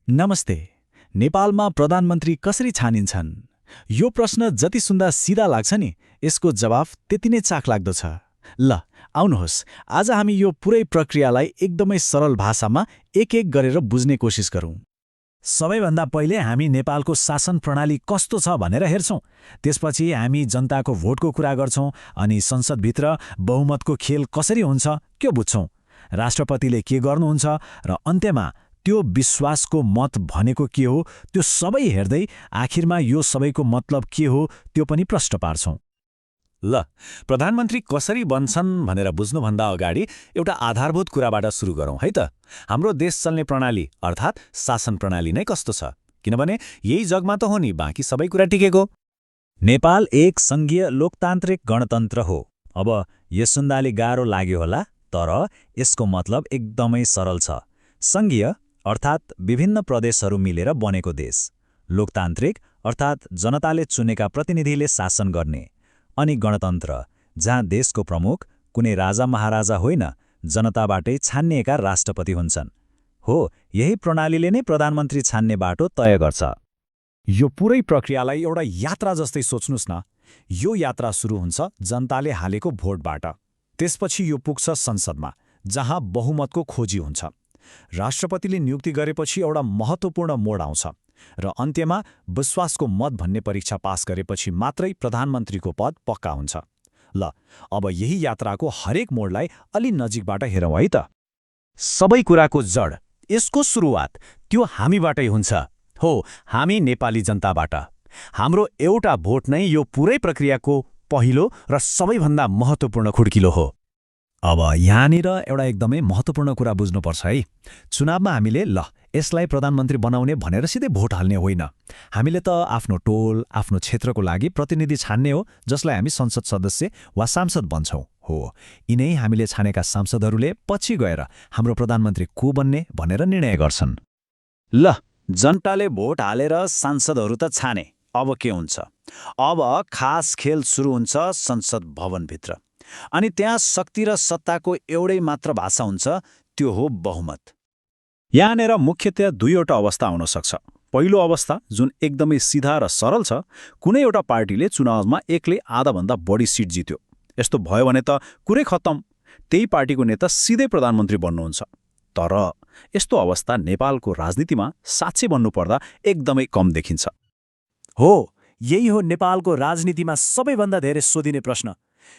नमस्ते। नेपालमा प्रधानमन्त्री कसरी छानिन्छन्? यो प्रश्न जति सुन्दा सिधा लाग्छ नि, यसको जवाफ त्यति नै चाखलाग्दो छ। ल, आउनुहोस्, आज हामी यो पुरै प्रक्रियालाई एकदमै सरल भाषामा एक-एक गरेर बुझ्ने कोसिस गरौँ। सबैभन्दा पहिले हामी नेपालको शासन प्रणाली कस्तो छ भनेर हेर्छौँ। त्यसपछि हामी जनताको भोटको कुरा गर्छौँ अनि संसदभित्र बहुमतको खेल कसरी हुन्छ त्यो बुझ्छौँ। राष्ट्रपतिले के गर्नुहुन्छ र अन्त्यमा त्यो विश्वासको मत भनेको के हो त्यो सबै हेर्दै आखिरमा यो सबैको मतलब के हो त्यो पनि प्रश्न पार्छौँ। ल, प्रधानमन्त्री कसरी बन्छन् भनेर बुझ्नुभन्दा अगाडि एउटा आधारभूत कुराबाट सुरु गरौँ है त। हाम्रो देश चल्ने प्रणाली अर्थात् शासन प्रणाली नै कस्तो छ? किनभने यही जगमा त हो नि बाँकी सबै कुरा टिकेको। नेपाल एक सङ्घीय लोकतान्त्रिक गणतन्त्र हो। अब यो सुन्दाले गाह्रो लाग्यो होला, तर यसको मतलब एकदमै सरल छ। सङ्घीय अर्थात् विभिन्न प्रदेशहरू मिलेर बनेको देश। लोकतान्त्रिक अर्थात् जनताले चुनेका प्रतिनिधिले शासन गर्ने। अनि गणतन्त्र, जहाँ देशको प्रमुख कुनै राजा महाराजा होइन, जनताबाटै छानिएका राष्ट्रपति हुन्छन्। हो, यही प्रणालीले नै प्रधानमन्त्री छान्ने बाटो तय गर्छ। यो पुरै प्रक्रियालाई एउटा यात्रा जस्तै सोच्नुस् न। यो यात्रा सुरु हुन्छ जनताले हालेको भोटबाट। त्यसपछि यो पुग्छ संसदमा, जहाँ बहुमतको खोजी हुन्छ। राष्ट्रपतिले नियुक्ति गरेपछि एउटा महत्त्वपूर्ण मोड आउँछ र अन्त्यमा विश्वासको मत भन्ने परीक्षा पास गरेपछि मात्रै प्रधानमन्त्रीको पद पक्का हुन्छ। ल, अब यही यात्राको हरेक मोडलाई अलि नजिकबाट हेरौँ है त। सबै कुराको जड, यसको सुरुवात त्यो हामीबाटै हुन्छ। हो, हामी नेपाली जनताबाट। हाम्रो एउटा भोट नै यो पुरै प्रक्रियाको पहिलो र सबैभन्दा महत्त्वपूर्ण खुड्किलो हो। अब यहाँनिर एउटा एकदमै महत्त्वपूर्ण कुरा बुझ्नुपर्छ है। चुनावमा हामीले यसलाई प्रधानमन्त्री बनाउने भनेर सिधै भोट हाल्ने होइन। हामीले त आफ्नो टोल, आफ्नो क्षेत्रको लागि प्रतिनिधि छान्ने हो, जसलाई हामी संसद सदस्य वा सांसद भन्छौँ। हो, यिनै हामीले छानेका सांसदहरूले पछि गएर हाम्रो प्रधानमन्त्री को बन्ने भनेर निर्णय गर्छन्। ल, जनताले भोट हालेर सांसदहरू त छाने, अब के हुन्छ? अब खास खेल सुरु हुन्छ संसद भवनभित्र। अनि त्यहाँ शक्ति र सत्ताको एउटै मात्र भाषा हुन्छ, त्यो हो बहुमत। यहाँनिर मुख्यतया दुईवटा अवस्था आउन सक्छ। पहिलो अवस्था, जुन एकदमै सिधा र सरल छ, कुनै एउटा पार्टीले चुनावमा एक्लै आधाभन्दा बढी सिट जित्यो। यस्तो भयो भने त कुरै खत्तम, त्यही पार्टीको नेता सिधै प्रधानमन्त्री बन्नुहुन्छ। तर यस्तो अवस्था नेपालको राजनीतिमा साँच्चै भन्नुपर्दा एकदमै कम देखिन्छ। हो, यही हो नेपालको राजनीतिमा सबैभन्दा धेरै सोधिने प्रश्न।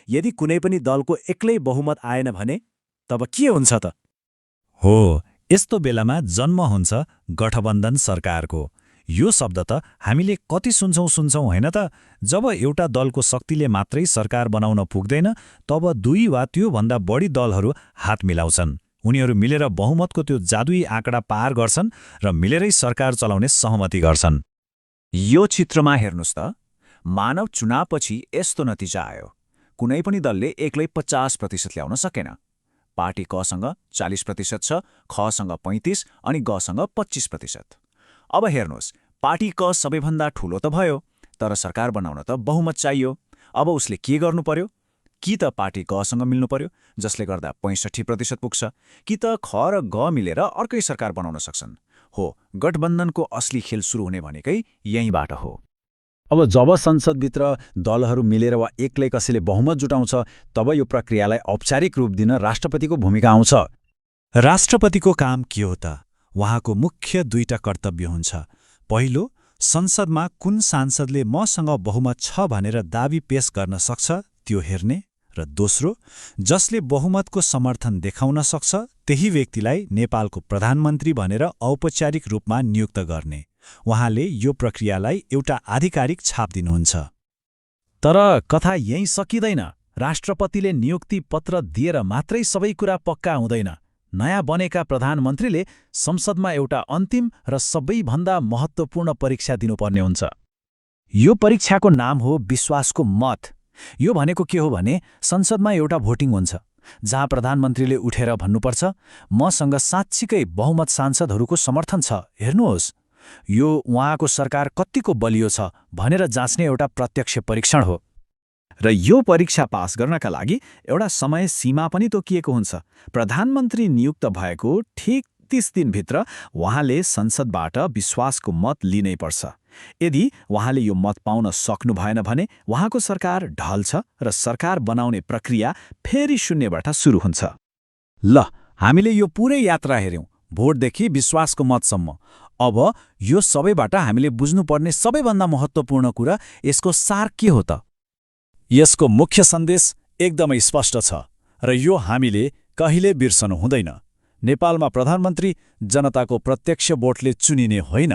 यदि कुनै पनि दलको एक्लै बहुमत आएन भने तब के हुन्छ त? हो, यस्तो बेलामा जन्म हुन्छ गठबन्धन सरकारको। यो शब्द त हामीले कति सुन्छौँ होइन त? जब एउटा दलको शक्तिले मात्रै सरकार बनाउन पुग्दैन, तब दुई वा त्योभन्दा बढी दलहरू हात मिलाउँछन्। उनीहरू मिलेर बहुमतको त्यो जादुई आँकडा पार गर्छन् र मिलेरै सरकार चलाउने सहमति गर्छन्। यो चित्रमा हेर्नुस् त, मानव चुनावपछि यस्तो नतिजा आयो। कुनै पनि दलले एक्लै 50% ल्याउन सकेन। पार्टी कसँग 40% छ, खसँग 35% अनि गसँग 25%। अब हेर्नुहोस्, पार्टी क सबैभन्दा ठूलो त भयो, तर सरकार बनाउन त बहुमत चाहियो। अब उसले के गर्नु पर्यो? कि त पार्टी कसँग मिल्नु पर्यो, जसले गर्दा 65% पुग्छ, कि त ख र ग मिलेर अर्कै सरकार बनाउन सक्छन्। हो, गठबन्धनको असली खेल सुरु हुने भनेकै यहीँबाट हो। अब जब संसदभित्र दलहरू मिलेर वा एक्लै कसैले बहुमत जुटाउँछ, तब यो प्रक्रियालाई औपचारिक रूप दिन राष्ट्रपतिको भूमिका आउँछ। राष्ट्रपतिको काम के हो त? उहाँको मुख्य दुईटा कर्तव्य हुन्छ। पहिलो, संसदमा कुन सांसदले मसँग बहुमत छ भनेर दाबी पेश गर्न सक्छ त्यो हेर्ने, र दोस्रो, जसले बहुमतको समर्थन देखाउन सक्छ त्यही व्यक्तिलाई नेपालको प्रधानमन्त्री भनेर औपचारिक रूपमा नियुक्त गर्ने। उहाँले यो प्रक्रियालाई एउटा आधिकारिक छाप दिनुहुन्छ। तर कथा यहीँ सकिँदैन। राष्ट्रपतिले नियुक्ति पत्र दिएर मात्रै सबै कुरा पक्का हुँदैन। नयाँ बनेका प्रधानमन्त्रीले संसदमा एउटा अन्तिम र सबैभन्दा महत्त्वपूर्ण परीक्षा दिनुपर्ने हुन्छ। यो परीक्षाको नाम हो विश्वासको मत। यो भनेको के हो भने, संसदमा एउटा भोटिङ हुन्छ, जहाँ प्रधानमन्त्रीले उठेर भन्नुपर्छ, मसँग साँच्चीकै बहुमत सांसदहरूको समर्थन छ, हेर्नुहोस्। यो उहाँको सरकार कतिको बलियो छ भनेर जाँच्ने एउटा प्रत्यक्ष परीक्षण हो। र यो परीक्षा पास गर्नका लागि एउटा समय सीमा पनि तोकिएको हुन्छ। प्रधानमन्त्री नियुक्त भएको ठीक 30 दिनभित्र उहाँले संसदबाट विश्वासको मत लिनै पर्छ। यदि उहाँले यो मत पाउन सक्नु भएन भने उहाँको सरकार ढल्छ र सरकार बनाउने प्रक्रिया फेरि शून्यबाट सुरु हुन्छ। ल, हामीले यो पुरै यात्रा हेर्यौं, भोटदेखि विश्वासको मतसम्म। अब यो सबैबाट हामीले बुझ्नुपर्ने सबैभन्दा महत्त्वपूर्ण कुरा, यसको सार के हो त? यसको मुख्य सन्देश एकदमै स्पष्ट छ र यो हामीले कहिले बिर्सनु हुँदैन। नेपालमा प्रधानमन्त्री जनताको प्रत्यक्ष भोटले चुनिने होइन,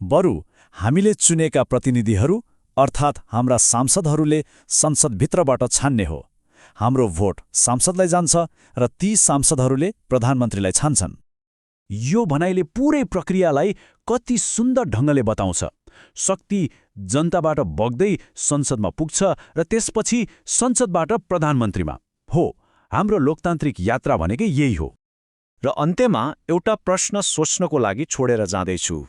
बरु हामीले चुनेका प्रतिनिधिहरू अर्थात् हाम्रा सांसदहरूले संसदभित्रबाट छान्ने हो। हाम्रो भोट सांसदलाई जान्छ र ती सांसदहरूले प्रधानमन्त्रीलाई छान्छन्। यो भनाइले पुरै प्रक्रियालाई कति सुन्दर ढङ्गले बताउँछ। शक्ति जनताबाट बग्दै संसदमा पुग्छ र त्यसपछि संसदबाट प्रधानमन्त्रीमा। हो, हाम्रो लोकतान्त्रिक यात्रा भनेकै यही हो। र अन्त्यमा एउटा प्रश्न सोच्नको लागि छोडेर जाँदैछु।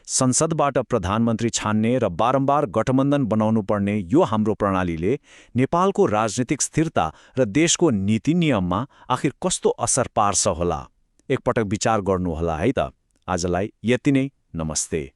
संसदबाट प्रधानमन्त्री छान्ने र बारम्बार गठबन्धन बनाउनु पर्ने यो हाम्रो प्रणालीले नेपालको राजनीतिक स्थिरता र देशको नीति नियममा आखिर कस्तो असर पार्छ होला? एकपटक विचार गर्नुहोला है त। आजलाई यति नै, नमस्ते।